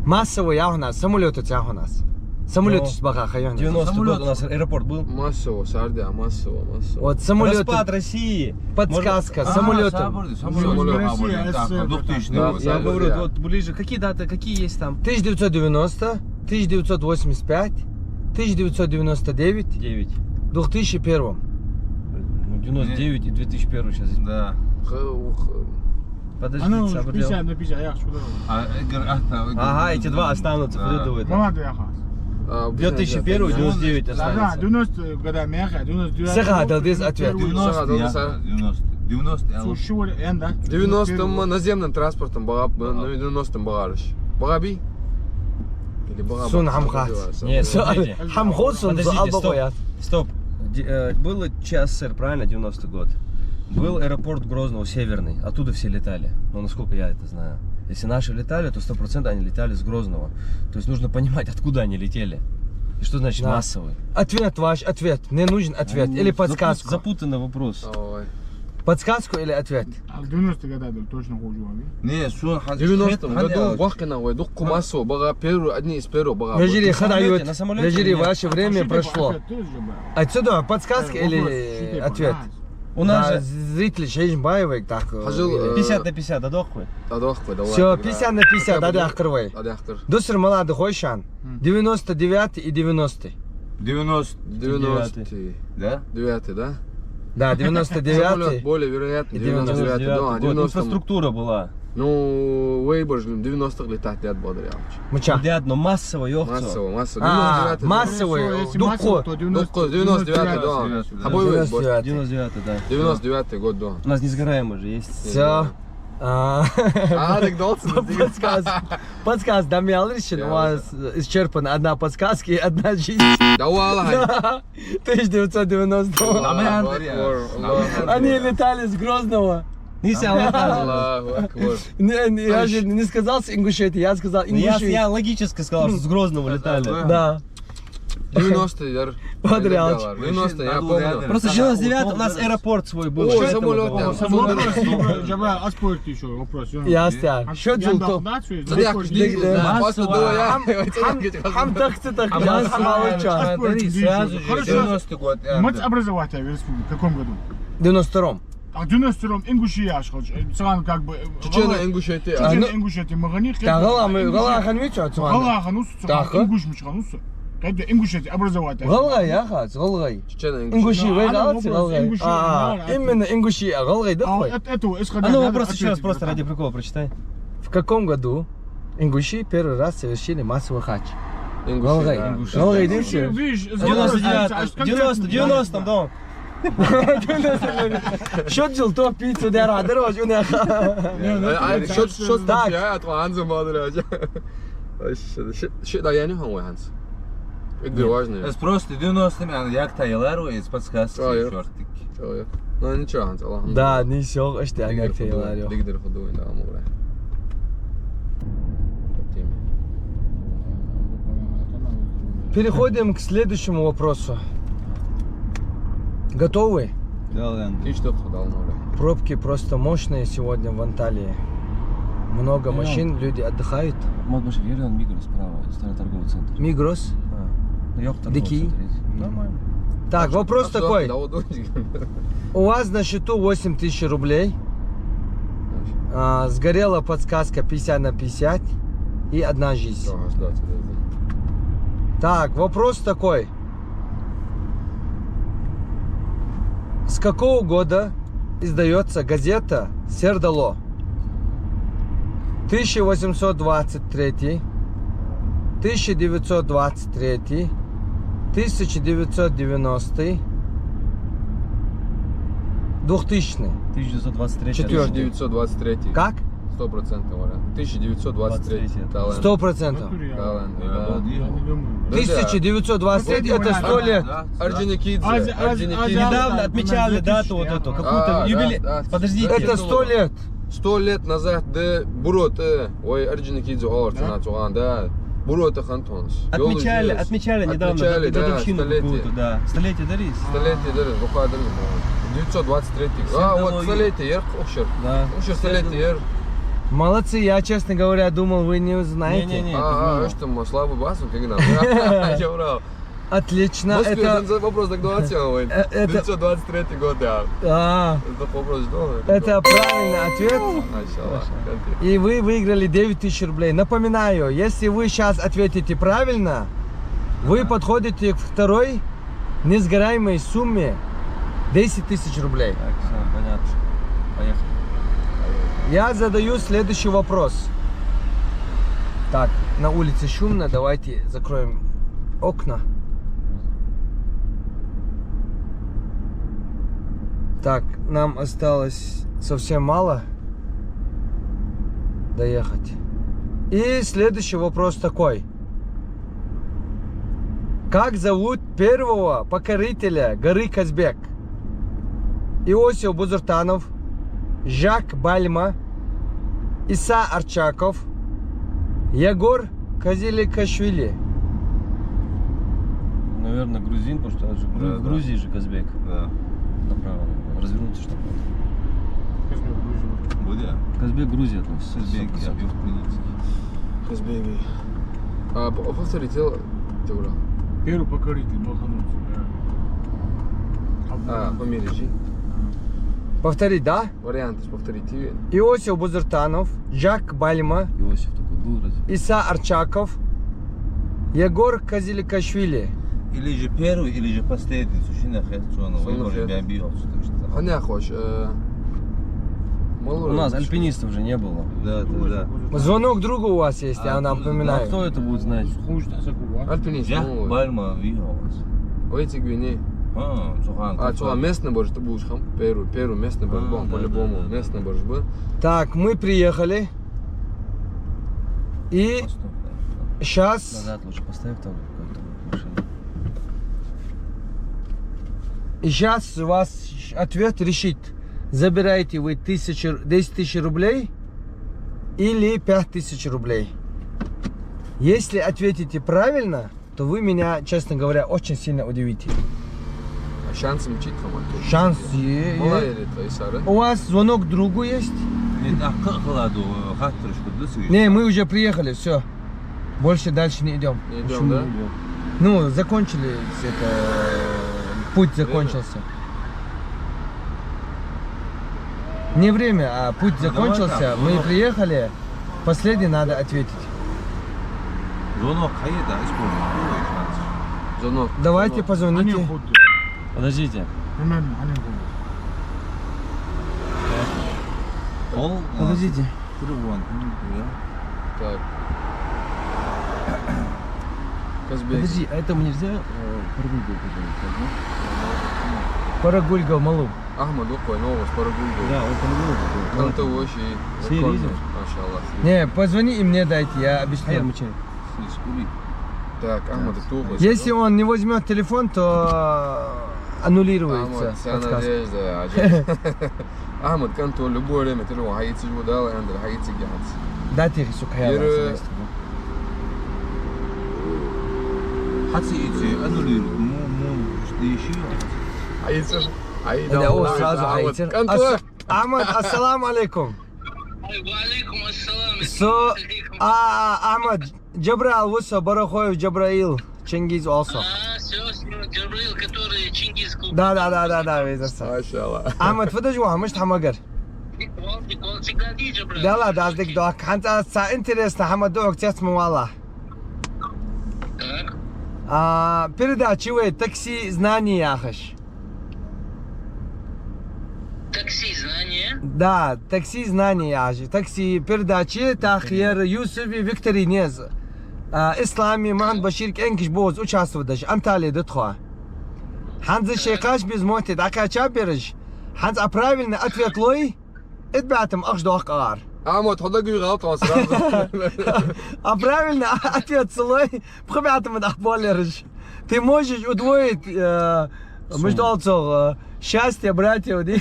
[SPEAKER 1] Массовый я у нас, самолеты тяг у нас. Самолеты
[SPEAKER 2] Ну,
[SPEAKER 1] с баха хайон.
[SPEAKER 2] 90-й год у нас аэропорт был.
[SPEAKER 3] Массово, Сардя, массово.
[SPEAKER 1] Вот самолеты,
[SPEAKER 2] Распад России.
[SPEAKER 1] подсказка, самолетом.
[SPEAKER 4] Россия, СССР,
[SPEAKER 5] 2000
[SPEAKER 3] да.
[SPEAKER 5] год.
[SPEAKER 2] Я
[SPEAKER 3] Да,
[SPEAKER 2] говорю,
[SPEAKER 3] да.
[SPEAKER 2] вот ближе. Какие даты, какие есть там?
[SPEAKER 1] 1990, 1985, 1999,
[SPEAKER 2] 9.
[SPEAKER 1] 2001.
[SPEAKER 2] Ну, 99 и 2001 сейчас.
[SPEAKER 5] Да.
[SPEAKER 2] Подожди,
[SPEAKER 4] А ну,
[SPEAKER 2] Сабрел.
[SPEAKER 4] 50 на 50, я что
[SPEAKER 2] Ага, эти два останутся, предыдут.
[SPEAKER 4] Молодой яхас.
[SPEAKER 2] 2001 и 99
[SPEAKER 4] Да,
[SPEAKER 2] останется.
[SPEAKER 4] 90 годами яха, 99.
[SPEAKER 1] Саха, дал ответ.
[SPEAKER 5] 90.
[SPEAKER 4] Сушур, энда.
[SPEAKER 3] 90-м наземным транспортом на 90-м багаж. Багаби? Или багаба?
[SPEAKER 1] Сун хамхат.
[SPEAKER 2] Нет,
[SPEAKER 1] Суал,
[SPEAKER 2] смотрите.
[SPEAKER 1] хамхосон,
[SPEAKER 2] Подождите,
[SPEAKER 1] суал
[SPEAKER 2] стоп.
[SPEAKER 1] бахоят.
[SPEAKER 2] Стоп. Было ЧССР, правильно, 90-й год. Был аэропорт Грозного, северный. Оттуда все летали. Ну, насколько я это знаю. Если наши летали, то 100% они летали с Грозного. То есть нужно понимать, откуда они летели. И что значит
[SPEAKER 1] Да.
[SPEAKER 2] массовый?
[SPEAKER 1] Ответ ваш, ответ. Мне нужен ответ. Или подсказку.
[SPEAKER 2] Запутанный вопрос.
[SPEAKER 3] Ой.
[SPEAKER 1] Подсказку или ответ?
[SPEAKER 4] 90 года точно хожу.
[SPEAKER 5] Не, сун
[SPEAKER 3] В 90-м году Вахкина, духку массово, бага первый, одни из первых бага.
[SPEAKER 1] Вежири
[SPEAKER 2] на самолете,
[SPEAKER 1] хадают.
[SPEAKER 2] на самолете
[SPEAKER 1] Вежири,
[SPEAKER 2] нет.
[SPEAKER 1] ваше время прошло. Отсюда подсказка или ответ?
[SPEAKER 2] У нас
[SPEAKER 1] Да,
[SPEAKER 2] же
[SPEAKER 1] зрители Шейшбаевой так.
[SPEAKER 3] Хожил,
[SPEAKER 2] 50 на 50, додохуй.
[SPEAKER 3] Адохвы, давай.
[SPEAKER 1] Все, 50 на 50, да, открывай.
[SPEAKER 3] Адахтар.
[SPEAKER 1] Досыр молодой хойшан. 99 и 90.
[SPEAKER 5] 90.
[SPEAKER 3] 90-й.
[SPEAKER 5] Да?
[SPEAKER 3] 9-й, да?
[SPEAKER 1] Да,
[SPEAKER 3] Самолет
[SPEAKER 1] 99.
[SPEAKER 3] более вероятно,
[SPEAKER 1] И
[SPEAKER 3] 99-й, да,
[SPEAKER 2] 99 год.
[SPEAKER 3] 90-м.
[SPEAKER 2] Инфраструктура была.
[SPEAKER 3] Ну, Вейборжлим, 90-х летать лет бодря.
[SPEAKER 1] Мча.
[SPEAKER 2] Одно массово, ёхцо.
[SPEAKER 3] Массово.
[SPEAKER 1] А,
[SPEAKER 3] 99-й.
[SPEAKER 1] массовый. Духо.
[SPEAKER 3] Духко, 99-й, да. Хабой Вейборж.
[SPEAKER 1] 99.
[SPEAKER 2] 99 да.
[SPEAKER 3] 99-й год, да.
[SPEAKER 2] У нас несгораемый же есть.
[SPEAKER 1] Все. А,
[SPEAKER 3] Так долцин.
[SPEAKER 1] Подсказ, Дамьял Ришин, у вас исчерпана одна подсказка и одна жизнь.
[SPEAKER 3] Да валай.
[SPEAKER 1] 1990. Они летали с Грозного.
[SPEAKER 2] Не сял.
[SPEAKER 3] Аллаху акбар.
[SPEAKER 1] Я же не сказал с Ингушетии, я сказал Ингушетия.
[SPEAKER 2] Я логически сказал, что с Грозного летали.
[SPEAKER 1] Да.
[SPEAKER 3] 90-й.
[SPEAKER 1] Подряд.
[SPEAKER 3] 90-й, я помню.
[SPEAKER 2] Просто 99 у нас аэропорт свой был.
[SPEAKER 3] О,
[SPEAKER 2] Что это
[SPEAKER 3] самолет,
[SPEAKER 2] было?
[SPEAKER 3] да.
[SPEAKER 4] Вопрос, Джабар, а спорьте еще, вопрос.
[SPEAKER 1] Я стяг. Что джилто? Хам тахты так, я смолчал.
[SPEAKER 5] Сразу же, 90-й год.
[SPEAKER 4] Мать образователя в республике, в каком году?
[SPEAKER 1] В 92-м.
[SPEAKER 4] А в 92-м Ингушия ашхалж. Саган как бы...
[SPEAKER 3] Чечена Ингушетия.
[SPEAKER 4] Чечена Ингушетия мағани.
[SPEAKER 1] Ғала хан вечу атсуған.
[SPEAKER 4] Ғала хан усу.
[SPEAKER 1] Тақы?
[SPEAKER 4] Ингуш мышхан усу. Кәді Ингушетия образователя.
[SPEAKER 1] Ғалғай, ахаз, ғалғай.
[SPEAKER 3] Чечена Ингушетия.
[SPEAKER 1] Ингуши, вы
[SPEAKER 4] Она
[SPEAKER 1] ғалцы,
[SPEAKER 4] вопрос,
[SPEAKER 1] ғалғай.
[SPEAKER 4] Ингуши,
[SPEAKER 1] Именно Ингуши, ғалғай, да
[SPEAKER 4] А
[SPEAKER 1] твой?
[SPEAKER 4] это исходя...
[SPEAKER 2] А ну вопрос еще раз просто ради прикола прочитай.
[SPEAKER 1] В каком году ингуши первый раз совершили массовый хач?
[SPEAKER 3] Ингушетия.
[SPEAKER 1] Ғалғай. Ғалғай дейін все.
[SPEAKER 2] 90-м, да.
[SPEAKER 1] Шот жыл топ пиццу дер адыр ваш уне.
[SPEAKER 3] Что
[SPEAKER 1] Так.
[SPEAKER 3] я отван за мадра. Что да я не хам Ханс. Это важно.
[SPEAKER 5] Ez просто 90-м, yani jak tayyalar iz подсказки
[SPEAKER 3] Aa, yok.
[SPEAKER 5] çortik.
[SPEAKER 3] Ну ничего, Ханс, Аллах.
[SPEAKER 1] Да, не сёг, ашты аняк тейлар yok.
[SPEAKER 3] Дигдер ходуй, да, мура.
[SPEAKER 1] Переходим к следующему вопросу. Готовы?
[SPEAKER 3] Ты что ходал, мура?
[SPEAKER 1] Пробки просто мощные сегодня в Анталии. Много машин, люди отдыхают.
[SPEAKER 2] Мод машин, Юриан Мигрос справа, старый торговый центр.
[SPEAKER 1] Мигрос.
[SPEAKER 2] Ну, я торговый
[SPEAKER 1] Дикий.
[SPEAKER 2] центр есть. Нормально.
[SPEAKER 1] Так, вопрос такой.
[SPEAKER 3] Да, вот
[SPEAKER 1] У вас на счету 8000 рублей. Сгорела подсказка 50 на 50 и одна жизнь. Так, вопрос такой. С какого года издается газета «Сердало»? 1823, 1923, 1990, 2000.
[SPEAKER 2] 1923.
[SPEAKER 1] Четвёртый.
[SPEAKER 3] 1923.
[SPEAKER 1] Как?
[SPEAKER 3] 100% мура. 1923.
[SPEAKER 1] 100%.
[SPEAKER 4] Я не думаю.
[SPEAKER 1] 1923 это 100 лет.
[SPEAKER 3] Орджоникидзе.
[SPEAKER 2] Недавно отмечали дату вот эту, какую-то юбилей.
[SPEAKER 3] да.
[SPEAKER 2] Подождите.
[SPEAKER 1] Это 100 лет.
[SPEAKER 3] 100 лет назад да Буроты, ой, Орджоникидзе Орджона Цуган, да. Буроты Хантонс.
[SPEAKER 2] Отмечали недавно
[SPEAKER 3] Отмечали, да,
[SPEAKER 2] годовщину
[SPEAKER 3] столетие.
[SPEAKER 2] какую-то, да. Столетие дарис.
[SPEAKER 3] Столетие дары, выходили. 923. Вот столетие, Охшер.
[SPEAKER 2] Да.
[SPEAKER 3] Охшер столетие.
[SPEAKER 1] Молодцы, я, честно говоря, думал, вы не знаете.
[SPEAKER 2] Не-не-не.
[SPEAKER 3] Что мы слабый бас, он как Я брал.
[SPEAKER 1] Отлично.
[SPEAKER 3] Это вопрос так 27.
[SPEAKER 1] это-
[SPEAKER 3] 923 год, да. Это вопрос,
[SPEAKER 1] Это правильный ответ.
[SPEAKER 3] Начало.
[SPEAKER 1] И вы выиграли 9000 рублей. Напоминаю, если вы сейчас ответите правильно, вы подходите к второй несгораемой сумме 10 тысяч рублей.
[SPEAKER 2] Так, все, понятно. Поехали.
[SPEAKER 1] Я задаю следующий вопрос. Так, на улице шумно, давайте закроем окна. Так, нам осталось совсем мало доехать. И следующий вопрос такой. Как зовут первого покорителя горы Казбек? Иосиф Бузуртанов, Жак Бальма, Иса Арчаков, Егор Казиликашвили.
[SPEAKER 2] Наверное, грузин, потому что это же
[SPEAKER 5] Да,
[SPEAKER 2] в
[SPEAKER 5] да.
[SPEAKER 2] Грузии же Казбек.
[SPEAKER 5] Да.
[SPEAKER 2] Направо. Развернуться, что ли?
[SPEAKER 5] Будет?
[SPEAKER 2] Казбек, Грузия относится.
[SPEAKER 5] Казбек, я бил в принципе.
[SPEAKER 3] Казбеги. Повторите, Тевра.
[SPEAKER 4] Первый покоритель Балхануца.
[SPEAKER 3] Помережи.
[SPEAKER 1] Повторить, да?
[SPEAKER 3] Варианты повторите.
[SPEAKER 1] Иосиф Бузуртанов, Жак Бальма,
[SPEAKER 2] Иосиф такой был разве?
[SPEAKER 1] Иса Арчаков, Егор Казиликашвили.
[SPEAKER 5] Или же первый, или же последний. Сущина Херцона. Выбор я бил.
[SPEAKER 3] Ханя хош.
[SPEAKER 2] У нас альпинистов же не было.
[SPEAKER 5] Да, да, да.
[SPEAKER 1] Звонок другу у вас есть, я
[SPEAKER 5] А,
[SPEAKER 1] вам
[SPEAKER 2] А
[SPEAKER 1] напоминаю.
[SPEAKER 2] кто это будет знать?
[SPEAKER 4] Хуй, что такое?
[SPEAKER 3] Альпинист.
[SPEAKER 5] Я Бальма Вигалас.
[SPEAKER 3] Ой, эти гвини. Цуха местный борщ ты будешь хам? Перу местный борщ, по-любому местный борщ был.
[SPEAKER 1] Так, мы приехали. И сейчас...
[SPEAKER 2] Назад лучше поставь там какую-то машину.
[SPEAKER 1] И сейчас у вас ответ решит, забираете вы 10 тысяч рублей или 5000 рублей. Если ответите правильно, то вы меня, честно говоря, очень сильно удивите.
[SPEAKER 3] А шансım чит хамат.
[SPEAKER 1] Шанс
[SPEAKER 3] Мала елет Исары.
[SPEAKER 1] У вас звонок другу есть? Не, мы уже приехали, все. Больше дальше не идем.
[SPEAKER 3] Не идем, да?
[SPEAKER 1] Ну, закончили это, путь закончился. Не время, а путь закончился. Мы приехали, последний надо ответить.
[SPEAKER 3] Звонок.
[SPEAKER 1] Давайте
[SPEAKER 4] Они
[SPEAKER 1] позвоните.
[SPEAKER 4] уходят.
[SPEAKER 2] Подождите.
[SPEAKER 4] Они уходят.
[SPEAKER 1] Подождите.
[SPEAKER 3] Так. Казбек.
[SPEAKER 2] Подожди, а этому нельзя
[SPEAKER 1] Парагульга Малу.
[SPEAKER 3] Ахмад Укой, новость, Парагульгу.
[SPEAKER 2] Да, он по-любому.
[SPEAKER 3] Там то очень
[SPEAKER 2] Все видим.
[SPEAKER 3] Машаллах.
[SPEAKER 1] Не, позвони и мне дайте, я объясню.
[SPEAKER 3] Так, Ахмад Туху.
[SPEAKER 1] Если он не возьмет телефон, то аннулируется
[SPEAKER 3] Ахмад, вся
[SPEAKER 1] подсказка.
[SPEAKER 3] надежда. Аджаб. Ахмад, كان تو любое время телефон حيجي وداله عند حيجي جاهز.
[SPEAKER 1] Дайте их, сука, я
[SPEAKER 3] Йürü.
[SPEAKER 1] вас.
[SPEAKER 3] حيجي.
[SPEAKER 1] Да, о, сразу Айтер.
[SPEAKER 3] كان تو
[SPEAKER 1] Ахмад, ассаламу алейкум.
[SPEAKER 6] وعليكم السلام.
[SPEAKER 1] So, Ahmad, Jabral, what's Барахоев, Джабраил, Чингиз also.
[SPEAKER 6] все, Джабраил, который Чингис Куб.
[SPEAKER 1] Да, видишь.
[SPEAKER 3] Машаллах.
[SPEAKER 1] Ahmad, فده جوا مش حمقر.
[SPEAKER 6] всегда Джабраил.
[SPEAKER 1] Да لا ده قصدك دوك حنت سا интересно Ahmad دوك تسمع والله.
[SPEAKER 6] Так.
[SPEAKER 1] Передачи вы такси знания яхаш.
[SPEAKER 6] Такси, знание.
[SPEAKER 1] Да, такси знания яхаш. Такси передачи تأخير يوسف فيكتورينيز. إسلامي معن بشير كأنكش بوز участвовать даже. Анталия дытхуа. Ханза шейкаш без моти дака чаберж. Ханз правильный ответ лой. اتبعتم أخش دوك قار.
[SPEAKER 3] Ахмад, хода гуй غلط сразу.
[SPEAKER 1] Правильный ответ слой. Пробятым отболерж. Ты можешь удвоить между алцов счастье, братья.
[SPEAKER 6] Да.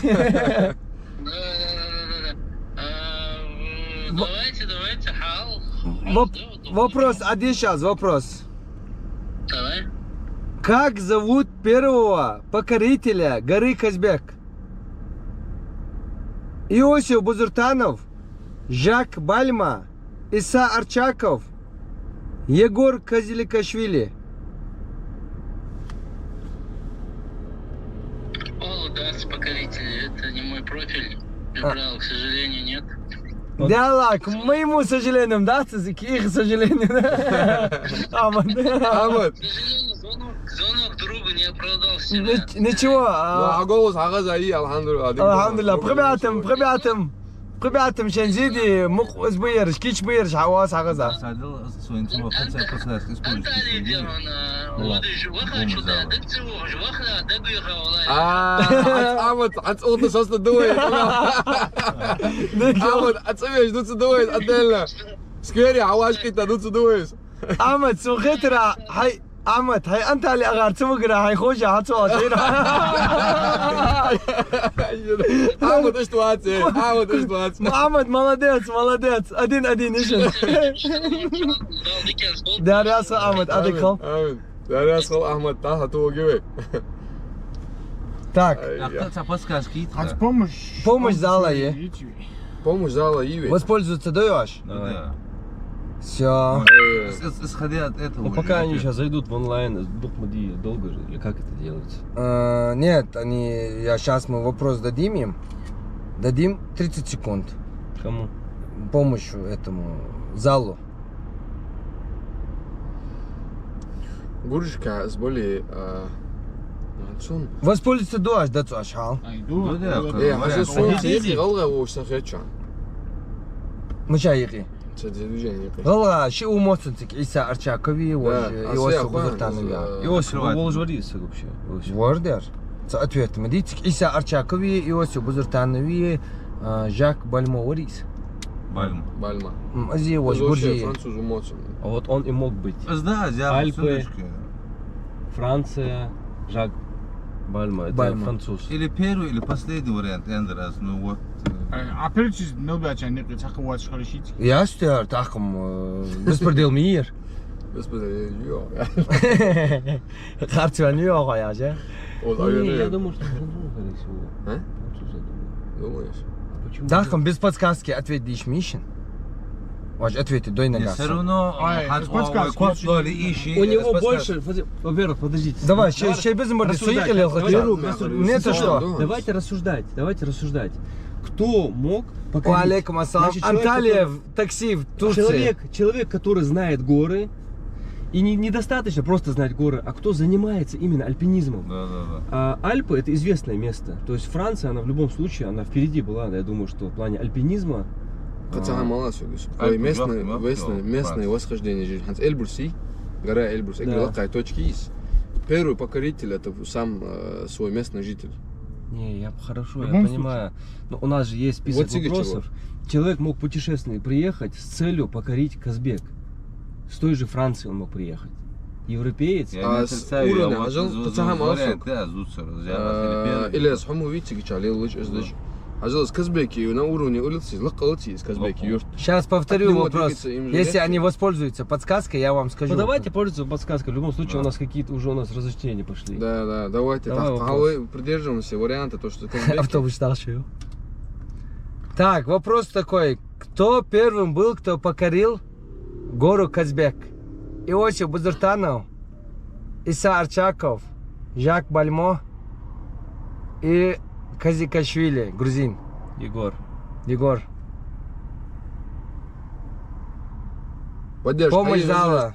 [SPEAKER 6] Давайте, хал.
[SPEAKER 1] Вопрос, один сейчас, вопрос.
[SPEAKER 6] Давай.
[SPEAKER 1] Как зовут первого покорителя горы Казбек? Иосиф Бузуртанов, Жак Бальма, Иса Арчаков, Егор Козеликашвили.
[SPEAKER 6] Даст покорители, это не мой профиль. Джабраил, к сожалению, нет.
[SPEAKER 1] Да ладно, к моему сожалению, да, к их сожалению.
[SPEAKER 3] Ахмад.
[SPEAKER 6] К сожалению, звонок другу не оправдал себя.
[SPEAKER 1] Ничего.
[SPEAKER 3] А голос агаза и
[SPEAKER 1] Алхамдулилlah. Прибятым шензиди мук сбирш, кич бирш, хавас агаза.
[SPEAKER 6] Анталия делана. Выхожу, да, дыкцеву, жвахла, дагуйха, валай.
[SPEAKER 3] Ахмад, отсюда что ты дует? Ахмад, отсюда что ты дует? Отдельно. Сквери, авашки, ты тут дуешь.
[SPEAKER 1] Ahmed, so gitera, hay Ahmed, hay Анталия агар цмугра, hay хожа хацо ашира.
[SPEAKER 3] Ахмад, ты что отец? Ахмад, ты что отец?
[SPEAKER 1] Ahmed, молодец. Один ишен. Да, раса Ahmed, адикал.
[SPEAKER 3] Амин. Да, расхал Ахмад, та хату гиве.
[SPEAKER 1] Так,
[SPEAKER 4] А помощь?
[SPEAKER 1] Помощь зала е.
[SPEAKER 4] Видите?
[SPEAKER 3] Помощь зала Иве.
[SPEAKER 1] Воспользоваться даешь?
[SPEAKER 4] Да.
[SPEAKER 1] Все.
[SPEAKER 5] Исходя от этого.
[SPEAKER 2] Ну, пока они сейчас зайдут в онлайн, Бухмади долго же, или как это делается?
[SPEAKER 1] Нет, сейчас мы вопрос дадим им. Дадим 30 секунд.
[SPEAKER 2] Кому?
[SPEAKER 1] Помощь этому залу.
[SPEAKER 3] Гуришка с более... Сон.
[SPEAKER 1] Воспользоваться даешь, да, цашал.
[SPEAKER 4] Айду.
[SPEAKER 5] Да,
[SPEAKER 3] Хажа сон, тиги, галга, о, что хочу.
[SPEAKER 1] Мучайки.
[SPEAKER 3] движение.
[SPEAKER 1] والله شو эмоцияцик Иса Арчакови, Иосиф Бузуртанови.
[SPEAKER 2] Иосиф, вы уже вообще.
[SPEAKER 1] Вордер. Ответ медицик Иса Арчакови, Иосиф Бузуртанови, Жак Бальмо Орис.
[SPEAKER 3] Бальма.
[SPEAKER 1] Азия Ош Гурджи.
[SPEAKER 3] Француз эмоций.
[SPEAKER 2] А вот он и мог быть.
[SPEAKER 5] Да,
[SPEAKER 2] Альпы. Франция, Жак Бальма, это
[SPEAKER 1] Бальма.
[SPEAKER 2] француз.
[SPEAKER 5] Или первый, или последний вариант Эндерас. Ну вот.
[SPEAKER 4] Апельчиз нобача не так вот школищить.
[SPEAKER 1] Я стер тахом беспредел мир.
[SPEAKER 3] Господи, ё.
[SPEAKER 1] Харцван yok ya же.
[SPEAKER 2] Я думаю, что француз, скорее всего.
[SPEAKER 3] А?
[SPEAKER 2] Француз, я думаю.
[SPEAKER 3] Думаешь?
[SPEAKER 2] Почему?
[SPEAKER 1] Тахом без подсказки ответ дишмишин. Ваш ответит дой
[SPEAKER 5] Все
[SPEAKER 1] нагас.
[SPEAKER 5] равно,
[SPEAKER 2] У него больше, во-первых, подождите.
[SPEAKER 1] Давай, ще без морды суехали, Нет, а что?
[SPEAKER 2] Давайте рассуждать. Кто мог покорить?
[SPEAKER 1] Алейкум ассалам.
[SPEAKER 2] Значит, человек,
[SPEAKER 1] Анталия,
[SPEAKER 2] который-
[SPEAKER 1] в такси в Турции.
[SPEAKER 2] Человек, который знает горы, и недостаточно просто знать горы, а кто занимается именно альпинизмом.
[SPEAKER 5] Да.
[SPEAKER 2] А Альпы это известное место. То есть Франция, она в любом случае, она впереди была, я думаю, что в плане альпинизма.
[SPEAKER 3] Пацаны, мало söylüyorsun.
[SPEAKER 5] Альпы
[SPEAKER 3] Местные восхождения же. Ханс Эльбруси, гора Эльбрус, Эквилакай, точки есть. Первый покоритель это сам свой местный житель.
[SPEAKER 2] Не, я хорошо, я
[SPEAKER 4] любом
[SPEAKER 2] понимаю. Но у нас же есть список
[SPEAKER 3] Вот тебе
[SPEAKER 2] вопросов. Человек мог путешественник приехать с целью покорить Казбек. С той же Франции он мог приехать. Европеец.
[SPEAKER 5] Я не отрицаю,
[SPEAKER 3] уровня
[SPEAKER 5] я вот
[SPEAKER 3] ажал,
[SPEAKER 5] за
[SPEAKER 3] пацаны, мало
[SPEAKER 5] варианты Азуцера, Филиппины.
[SPEAKER 3] Или с Хумовичи чали лучше здесь. Ажал с Казбеки на уровне улицы, локалити из Казбеки юрт.
[SPEAKER 1] Сейчас повторю
[SPEAKER 3] От него
[SPEAKER 1] вопрос.
[SPEAKER 3] двигаться им же
[SPEAKER 1] Если
[SPEAKER 3] легче.
[SPEAKER 1] они воспользуются подсказкой, я вам скажу.
[SPEAKER 2] Ну давайте пользоваться подсказкой. В любом случае
[SPEAKER 5] Да.
[SPEAKER 2] у нас какие-то уже разочтения пошли.
[SPEAKER 3] Да, давайте.
[SPEAKER 2] Давай
[SPEAKER 3] Так,
[SPEAKER 2] вопрос.
[SPEAKER 3] придерживаемся варианта, то что Казбеки.
[SPEAKER 1] Автобус старший. Так, вопрос такой. Кто первым был, кто покорил гору Казбек? Иосиф Бузуртанов, Иса Арчаков, Жак Бальмо и Казикашвили, грузин.
[SPEAKER 2] Егор.
[SPEAKER 1] Егор.
[SPEAKER 3] Поддержка.
[SPEAKER 1] Помощь зала.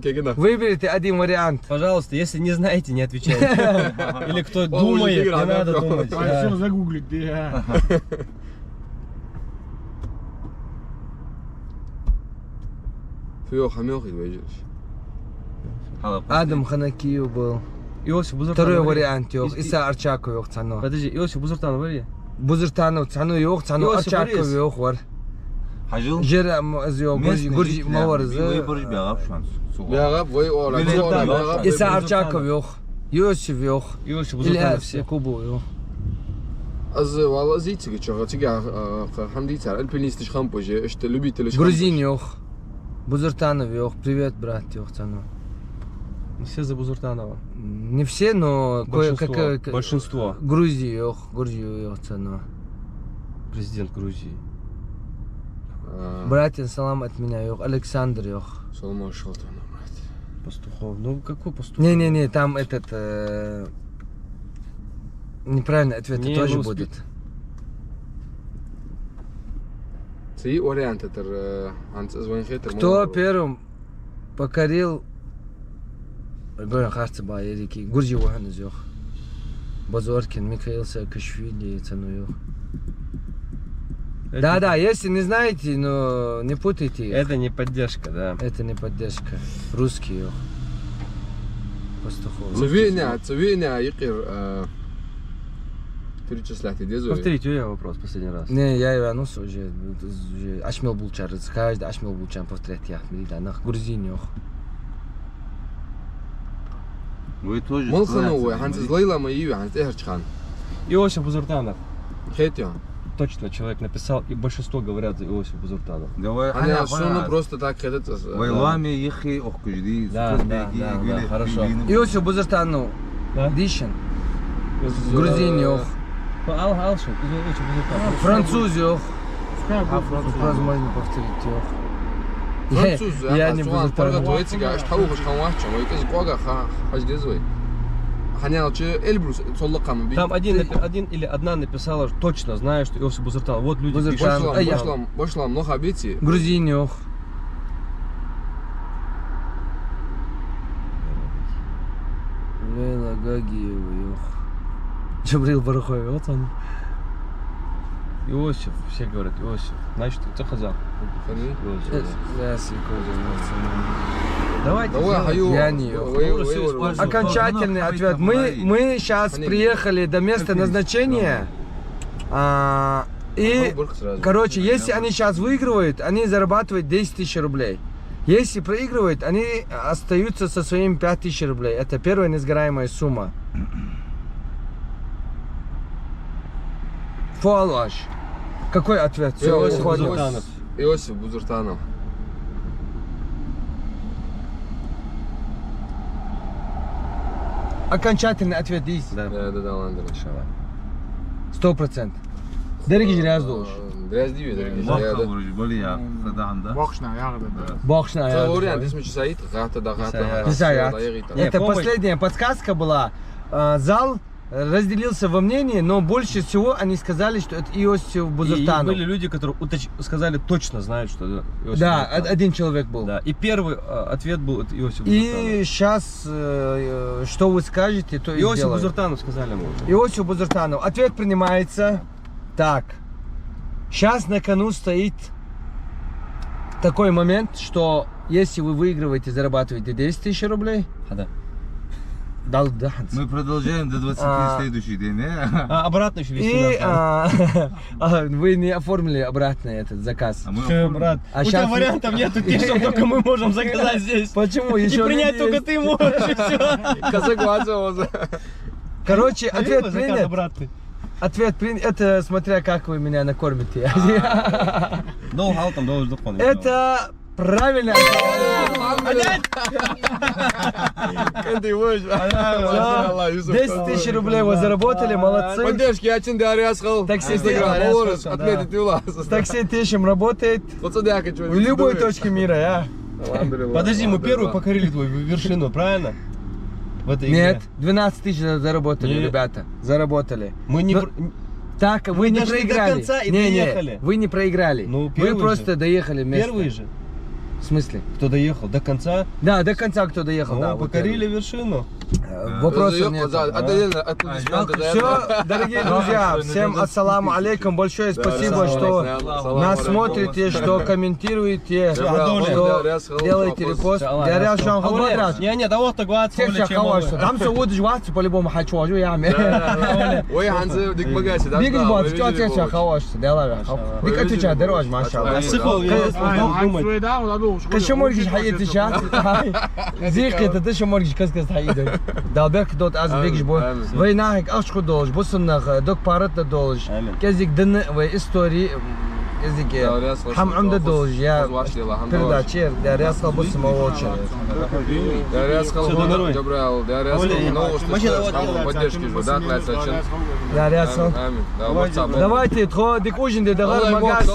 [SPEAKER 3] Кегина.
[SPEAKER 1] Выберите один вариант.
[SPEAKER 2] Пожалуйста, если не знаете, не отвечайте. Или кто
[SPEAKER 3] Он уже
[SPEAKER 2] думает,
[SPEAKER 3] играл,
[SPEAKER 2] не
[SPEAKER 3] да,
[SPEAKER 2] надо
[SPEAKER 3] да.
[SPEAKER 2] думать.
[SPEAKER 4] А
[SPEAKER 2] Да.
[SPEAKER 4] все загуглить, да.
[SPEAKER 3] Фио хамёх и выйдешь.
[SPEAKER 1] Адам Ханакиев был.
[SPEAKER 2] Иосиф Бузуртанов.
[SPEAKER 1] Второй
[SPEAKER 2] говори.
[SPEAKER 1] вариант yok. Иса Арчаков yok цано.
[SPEAKER 2] Подожди, Иосиф Бузуртанов, говори.
[SPEAKER 1] Бузуртанов цано yok, цано
[SPEAKER 2] Иосиф
[SPEAKER 1] Арчаков
[SPEAKER 2] Борис.
[SPEAKER 1] yok var.
[SPEAKER 5] Хажил.
[SPEAKER 1] Жер yok, Гурджи маварзы.
[SPEAKER 5] Бягап шанс.
[SPEAKER 3] Бягап, вы ола.
[SPEAKER 2] Бузуртанов.
[SPEAKER 1] Иса
[SPEAKER 2] Бузуртанов.
[SPEAKER 1] Арчаков yok. Иосиф yok.
[SPEAKER 2] Иосиф Бузуртанов
[SPEAKER 1] İlyas
[SPEAKER 2] все.
[SPEAKER 1] Yakubov yok.
[SPEAKER 3] Az valla zeytçi çağa çiga hamdi çar alpinistiş хампоже, işte любитель.
[SPEAKER 1] Грузин yok. Бузуртанов yok. Привет, брат, yok цано.
[SPEAKER 2] Все за Бузуртанова.
[SPEAKER 1] Не все, но
[SPEAKER 2] Большинство. Большинство.
[SPEAKER 1] Грузии yok. Грузию yok цано.
[SPEAKER 2] Президент Грузии.
[SPEAKER 1] Братья, салам от меня yok. Александр yok.
[SPEAKER 3] Соломон Шалтан, брат.
[SPEAKER 2] Пастухов. Ну какой Пастухов?
[SPEAKER 1] Не-не-не, там этот... неправильный ответ
[SPEAKER 2] Не,
[SPEAKER 1] тоже
[SPEAKER 2] ну,
[SPEAKER 1] будет.
[SPEAKER 3] Три варианта это анц звонит.
[SPEAKER 1] Кто первым покорил Говорю, Харцеба, Ерики, Гурджи Ваханыз yok. Базоркин, Михаил Саакашвили, цену yok. Да, если не знаете, но не путайте их.
[SPEAKER 2] Это не поддержка, да.
[SPEAKER 1] Это не поддержка. Русский yok. Пастухов.
[SPEAKER 3] Цвиня, Икир. Перечислять, где зови?
[SPEAKER 2] Повторите я вопрос последний раз.
[SPEAKER 1] Не, я вернулся уже. Ашмел Булчар, каждый Ашмел Булчар повторять я. Милиданах, Грузин yok.
[SPEAKER 5] Вы тоже.
[SPEAKER 3] Молхановый, Ханс Лейла Маиви, Ханс Эхерчхан.
[SPEAKER 2] Иосиф Бузуртанов.
[SPEAKER 3] Хейтион.
[SPEAKER 2] Точно человек написал, и большинство говорят за Иосиф Бузуртанов.
[SPEAKER 5] Давай.
[SPEAKER 3] Они шуну просто так хотят.
[SPEAKER 5] Вайлами ехи охкужди.
[SPEAKER 2] Да, хорошо.
[SPEAKER 1] Иосиф Бузуртанов.
[SPEAKER 2] Да?
[SPEAKER 1] Дишин. Грузин yok.
[SPEAKER 2] Алшин, Иосиф Бузуртанов.
[SPEAKER 1] Француз yok.
[SPEAKER 4] Француз.
[SPEAKER 1] Фразу можно повторить yok.
[SPEAKER 3] Француз,
[SPEAKER 1] Я не
[SPEAKER 3] Француз,
[SPEAKER 1] Бузуртанов.
[SPEAKER 3] Паргатуэцига, Штаугаш Хамвача, Вайказ Гога Хаждезой. Ханял Эльбрус, Соллакам.
[SPEAKER 2] Там один или одна написала, точно знаю, что Иосиф Бузуртанов. Вот люди
[SPEAKER 1] Бузуртанов.
[SPEAKER 2] пишут.
[SPEAKER 3] Бошлам, много обети.
[SPEAKER 1] Грузин yok. Лейла Гагиева yok. Джабрил Барухой, вот он.
[SPEAKER 2] Иосиф, все говорят Иосиф. Значит, это казах.
[SPEAKER 3] فاهمني؟
[SPEAKER 2] Иосиф, да.
[SPEAKER 1] Я секунду.
[SPEAKER 2] Давайте.
[SPEAKER 3] هو
[SPEAKER 2] сделаем.
[SPEAKER 3] حيو
[SPEAKER 1] Я не- Окончательный ответ. Мы сейчас приехали до места назначения. И, короче, если они сейчас выигрывают, они зарабатывают 10 тысяч рублей. Если проигрывают, они остаются со своими 5 тысяч рублей. Это первая несгораемая сумма. Фуалаш. Какой ответ? Все,
[SPEAKER 3] Иосиф
[SPEAKER 1] уходим.
[SPEAKER 2] Бузуртанов.
[SPEAKER 3] Иосиф Бузуртанов.
[SPEAKER 1] Окончательный ответ есть.
[SPEAKER 2] Да.
[SPEAKER 3] Да, ладно.
[SPEAKER 1] 100%. Дорогие разду.
[SPEAKER 3] Biraz değil mi? Biraz
[SPEAKER 5] واقع
[SPEAKER 3] değil.
[SPEAKER 5] ورجي بولي يا خد عنده
[SPEAKER 4] Бокшна, ягода.
[SPEAKER 1] Бокшна.
[SPEAKER 3] Говорю, اسمه Саид. Гата.
[SPEAKER 1] Писаят.
[SPEAKER 2] Не,
[SPEAKER 1] Это
[SPEAKER 2] помощь.
[SPEAKER 1] последняя подсказка была. Зал разделился во мнении, но больше всего они сказали, что это Иосиф
[SPEAKER 2] И
[SPEAKER 1] Бузуртанов.
[SPEAKER 2] были люди, которые сказали, точно знают, что это Иосиф
[SPEAKER 1] Да,
[SPEAKER 2] Бузуртанов.
[SPEAKER 1] один человек был.
[SPEAKER 2] Да. И первый ответ был это Иосиф Бузуртанов.
[SPEAKER 1] И сейчас, что вы скажете, то и
[SPEAKER 2] Иосиф
[SPEAKER 1] сделаем.
[SPEAKER 2] Бузуртанов сказали мы уже.
[SPEAKER 1] Иосиф Бузуртанов. Ответ принимается. Так. Сейчас на кону стоит такой момент, что если вы выигрываете, зарабатываете 10 тысяч рублей.
[SPEAKER 2] Да.
[SPEAKER 1] Да.
[SPEAKER 5] Мы продолжаем до 20 следующий день, не?
[SPEAKER 2] Обратно еще вести
[SPEAKER 1] И
[SPEAKER 2] надо.
[SPEAKER 1] вы не оформили обратно этот заказ.
[SPEAKER 5] А мы
[SPEAKER 2] Всё, брат,
[SPEAKER 1] А
[SPEAKER 2] у тебя
[SPEAKER 1] щас-
[SPEAKER 2] вариантов нету, тех, что только мы можем заказать здесь.
[SPEAKER 1] Почему?
[SPEAKER 2] И
[SPEAKER 1] Еще
[SPEAKER 2] принять
[SPEAKER 1] не
[SPEAKER 2] только
[SPEAKER 1] есть.
[SPEAKER 2] ты можешь, и все.
[SPEAKER 3] Казак
[SPEAKER 1] Короче, ответ
[SPEAKER 2] Заказ
[SPEAKER 1] принят.
[SPEAKER 2] обратный.
[SPEAKER 1] Ответ принят. Это смотря как вы меня накормите.
[SPEAKER 2] Долго алтом, долго ждупан.
[SPEAKER 1] Это правильно.
[SPEAKER 3] Kendi boş. Allah Yusuf.
[SPEAKER 1] 10 тысяч рублей вы заработали, молодцы.
[SPEAKER 3] Поддержки için değerli yazkal.
[SPEAKER 1] Такси
[SPEAKER 3] Instagram,
[SPEAKER 1] değerli
[SPEAKER 3] oluruz.
[SPEAKER 1] yazkal,
[SPEAKER 3] Отметить у вас.
[SPEAKER 1] Такси тысячам работает
[SPEAKER 3] Вот сюда я хочу.
[SPEAKER 1] в любой точке мира, а?
[SPEAKER 2] Подожди, мы первую покорили твою вершину, правильно? В этой игре.
[SPEAKER 1] Нет, 12 тысяч заработали,
[SPEAKER 2] Нет.
[SPEAKER 1] ребята. Заработали.
[SPEAKER 2] Мы не...
[SPEAKER 1] Ну, Так, вы не
[SPEAKER 2] дошли до
[SPEAKER 1] проиграли.
[SPEAKER 2] конца и
[SPEAKER 1] Не,
[SPEAKER 2] доехали.
[SPEAKER 1] вы не проиграли.
[SPEAKER 2] Ну,
[SPEAKER 1] Вы
[SPEAKER 2] первый
[SPEAKER 1] просто
[SPEAKER 2] же.
[SPEAKER 1] доехали вместе.
[SPEAKER 2] Первый же.
[SPEAKER 1] В смысле?
[SPEAKER 2] Кто доехал до конца,
[SPEAKER 1] Да, до конца кто доехал,
[SPEAKER 2] ну,
[SPEAKER 1] да. вот
[SPEAKER 2] покорили вершину.
[SPEAKER 1] Вопросов нет.
[SPEAKER 3] Отдельно аплодисменты.
[SPEAKER 1] Все, дорогие друзья, всем ассаламу алейкум. Большое спасибо, что нас смотрите, что комментируете, что делаете репост. Я Жан Халбадраш.
[SPEAKER 2] Не, да вот так вот.
[SPEAKER 1] Всех шахавашта. Там все вот жваться по-любому хочу, я
[SPEAKER 3] Ой, Ханзы, дик багаси, да?
[SPEAKER 1] Бигл бот, что тебе шахавашта? Делай. Дик отвечай, дорож, машаллах.
[SPEAKER 2] Психолог, я думать.
[SPEAKER 1] Качу моргиш حقيقة شات زيك انت تشو مورجش كسكس حقيقة دالبرك دوت از بيجش بو ويناهك اشكو دولج بوسنخ دوك بارت دولج كزيك دن ويستوري كزيك حم عمد دولج يا передачи Дарья Скалбус самоучен.
[SPEAKER 3] Дарья Скалбус, Джабраил, Дарья Скалбус, поддержки же, да, класс очень.
[SPEAKER 1] Дарья Скал. Давайте, дик ужин, давай магаз,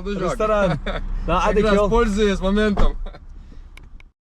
[SPEAKER 1] ресторан. Да, адик
[SPEAKER 3] Пользуясь моментом.